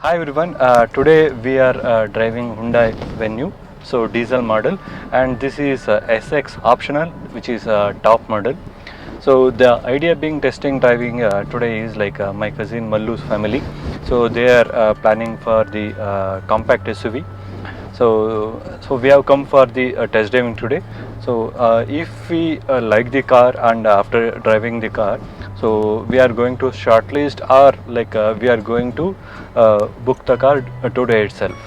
Hi everyone, today we are driving Hyundai Venue, so diesel model, and this is SX optional, which is top model. So the idea being testing driving today is like my cousin Mallu's family, so they are planning for the compact SUV. So we have come for the test driving today. So if we like the car and after driving the car, so we are going to shortlist or like we are going to book the car today itself.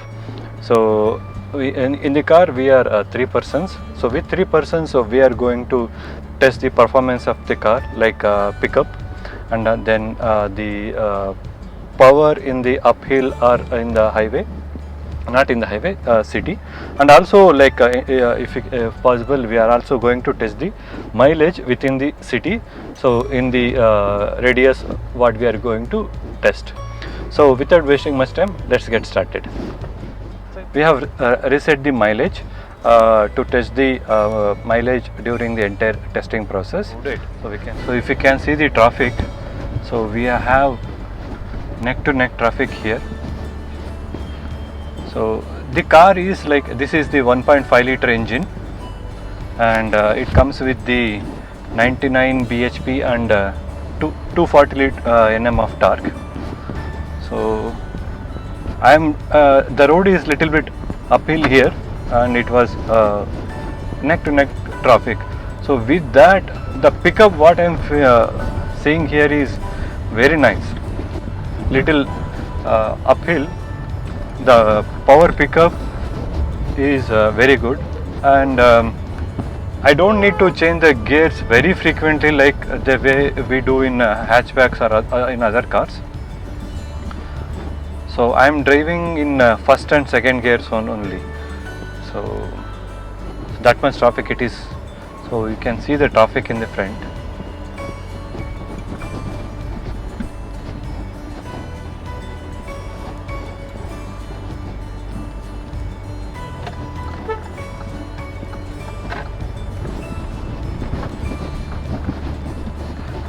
So in the car we are three persons. So with three persons, so we are going to test the performance of the car, like pickup, and then the power in the uphill or in the highway, not in the highway, city. And also like if possible, we are also going to test the mileage within the city, so in the radius what we are going to test. So without wasting much time, let's get started. We have reset the mileage to test the mileage during the entire testing process. So if you can see the traffic, so we have neck to neck traffic here. So the car is like, this is the 1.5 liter engine, and it comes with the 99 bhp and 240 Nm of torque. So the road is little bit uphill here, and it was neck to neck traffic. So with that, the pickup what I am seeing here is very nice. Little uphill, the power pickup is very good, and I don't need to change the gears very frequently like the way we do in hatchbacks or in other cars. So I am driving in first and second gears only. So that much traffic it is. So you can see the traffic in the front.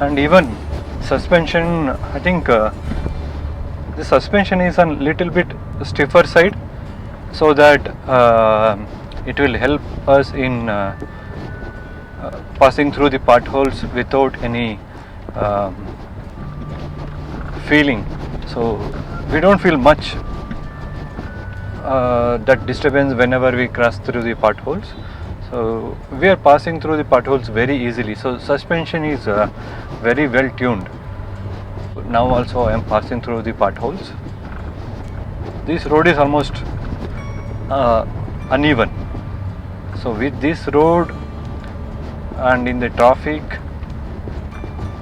And even suspension, I think the suspension is a little bit stiffer side, so that it will help us in passing through the potholes without any feeling. So we don't feel much that disturbance whenever we cross through the potholes. So we are passing through the potholes very easily. So suspension is very well tuned. Now also I am passing through the potholes. This road is almost uneven. So with this road and in the traffic,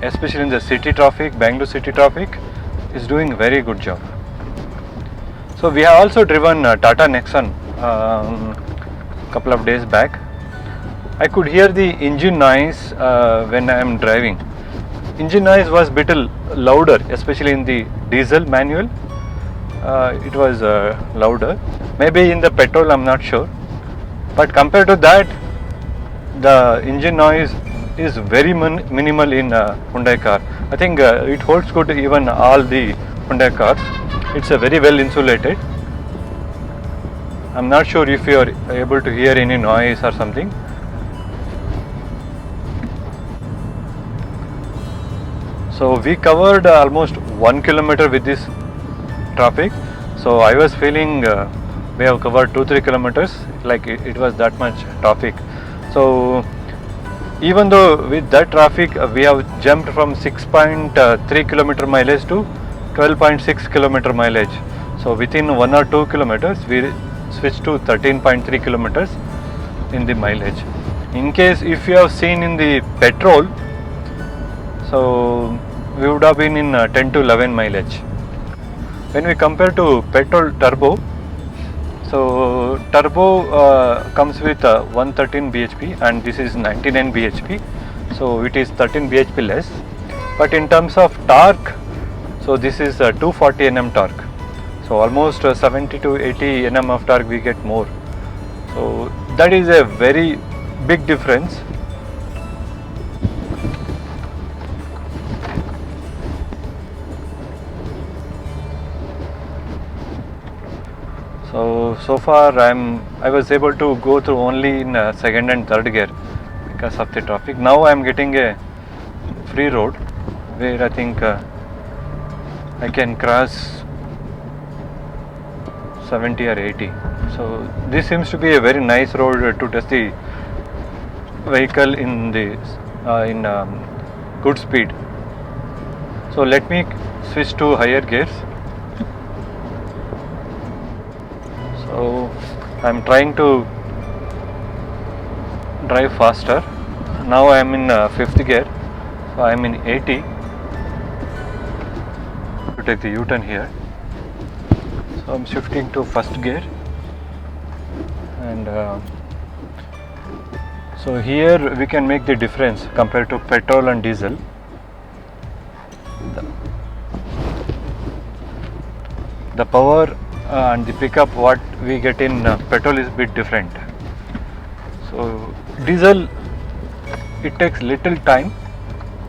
especially in the city traffic, Bangalore city traffic, is doing very good job. So we have also driven Tata Nexon couple of days back. I could hear the engine noise when I am driving. Engine noise was little louder, especially in the diesel manual. It was louder. Maybe in the petrol, I'm not sure. But compared to that, the engine noise is very minimal in Hyundai car. I think it holds good even all the Hyundai cars. It's a very well insulated. I'm not sure if you are able to hear any noise or something. So we covered almost 1 kilometer with this traffic. So I was feeling we have covered 2-3 kilometers, like it was that much traffic. So even though with that traffic we have jumped from 6.3 kilometer mileage to 12.6 kilometer mileage. So within 1 or 2 kilometers we switched to 13.3 kilometers in the mileage. In case if you have seen in the petrol, so we would have been in 10 to 11 mileage. When we compare to petrol turbo, so turbo comes with 113 bhp and this is 99 bhp, so it is 13 bhp less. But in terms of torque, so this is 240 Nm torque, so almost 70 to 80 Nm of torque we get more. So that is a very big difference. So far I was able to go through only in second and third gear because of the traffic. Now I am getting a free road where I think I can cross 70 or 80. So this seems to be a very nice road to test the vehicle in the in good speed. So let me switch to higher gears. So I'm trying to drive faster. Now I am in fifth gear. So I am in 80. To take the U-turn here. So I'm shifting to first gear, and so here we can make the difference compared to petrol and diesel. The power and the pickup what we get in petrol is a bit different. So diesel, it takes little time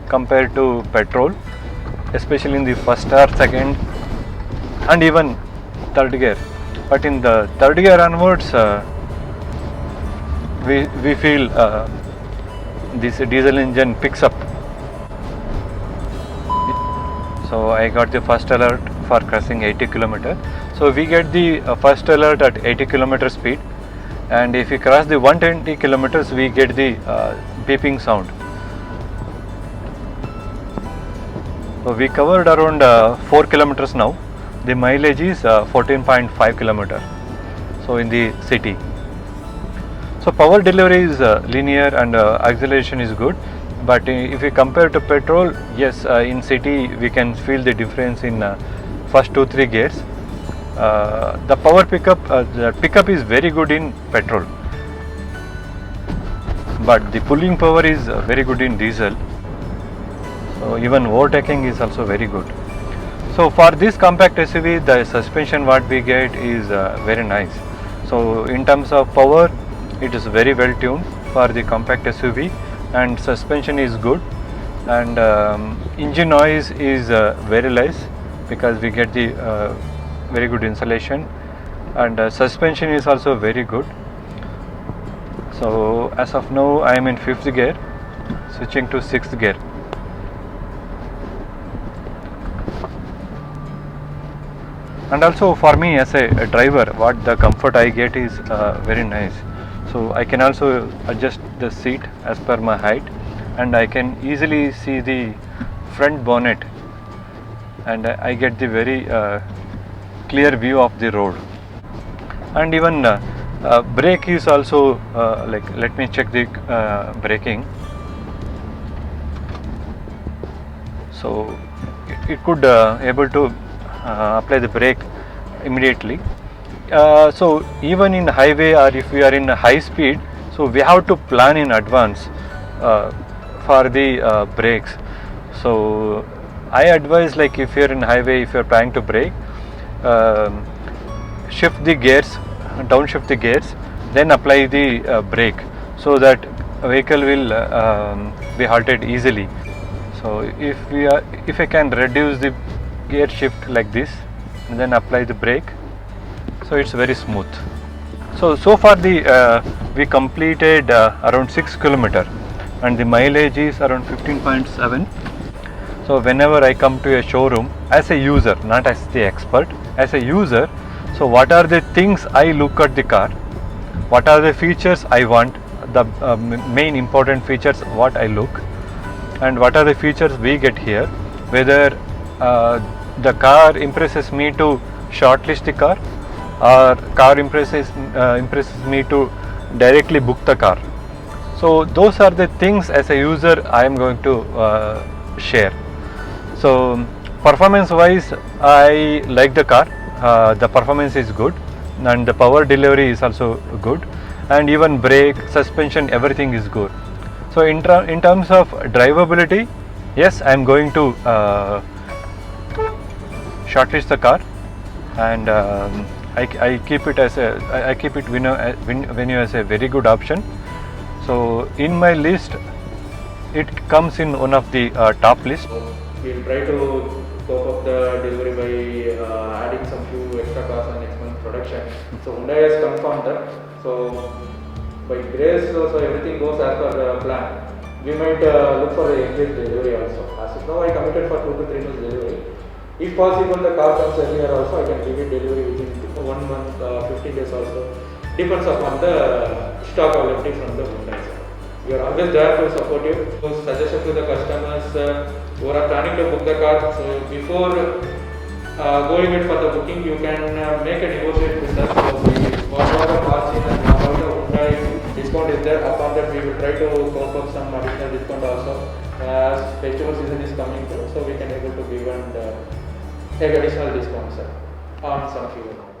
compared to petrol, especially in the first or second and even third gear. But in the third gear onwards, we feel this diesel engine picks up. So I got the first alert for crossing 80 km. So we get the first alert at 80 km speed, and if we cross the 120 km, we get the beeping sound. So we covered around 4 kilometers now. The mileage is 14.5 kilometer. So in the city. So power delivery is linear and acceleration is good. But if we compare to petrol, yes, in city we can feel the difference in first 2-3 gears. The power pickup is very good in petrol, but the pulling power is very good in diesel. So even overtaking is also very good. So for this compact SUV, the suspension what we get is very nice. So in terms of power, it is very well tuned for the compact SUV, and suspension is good, and engine noise is very less because we get the very good insulation, and suspension is also very good. So as of now I am in 5th gear, switching to 6th gear. And also for me as a driver, what the comfort I get is very nice. So I can also adjust the seat as per my height, and I can easily see the front bonnet, and I get the very clear view of the road. And even brake is also like, let me check the braking. So it could able to apply the brake immediately. So even in highway, or if we are in high speed, so we have to plan in advance for the brakes. So I advise, like, if you are in highway, if you are planning to brake, shift the gears, downshift the gears, then apply the brake, so that vehicle will be halted easily. So if I can reduce the gear shift like this and then apply the brake, so it's very smooth. So far we completed around 6 km, and the mileage is around 15.7. So whenever I come to a showroom as a user, not as the expert, as a user, so what are the things I look at the car, what are the features I want, the main important features what I look, and what are the features we get here, whether the car impresses me to shortlist the car, or car impresses me to directly book the car. So those are the things as a user I am going to share. So performance wise, I like the car. The performance is good, and the power delivery is also good, and even brake, suspension, everything is good. So in terms of drivability, yes, I am going to shortlist the car, and I keep it as Venue as a very good option. So in my list, it comes in one of the top list. We'll try to cope up the delivery by adding some few extra cars on next month. production. So Hyundai has confirmed that. So by grace, so everything goes as per the plan. We might look for the immediate delivery also. As of now, I committed for 2 to 3 months delivery. If possible, the car comes earlier also, I can give it delivery within 1 month, 15 days also. Depends upon the stock availability from the Hyundai. We are always there to support you. So suggestion to the customers who are planning to book the car. So before going in for the booking, you can make a negotiate with us. So whatever margin and whatever Hyundai discount is there, upon that we will try to cope up some additional discount also. As festival season is coming through, so we can able to give and take additional discounts on some fuel.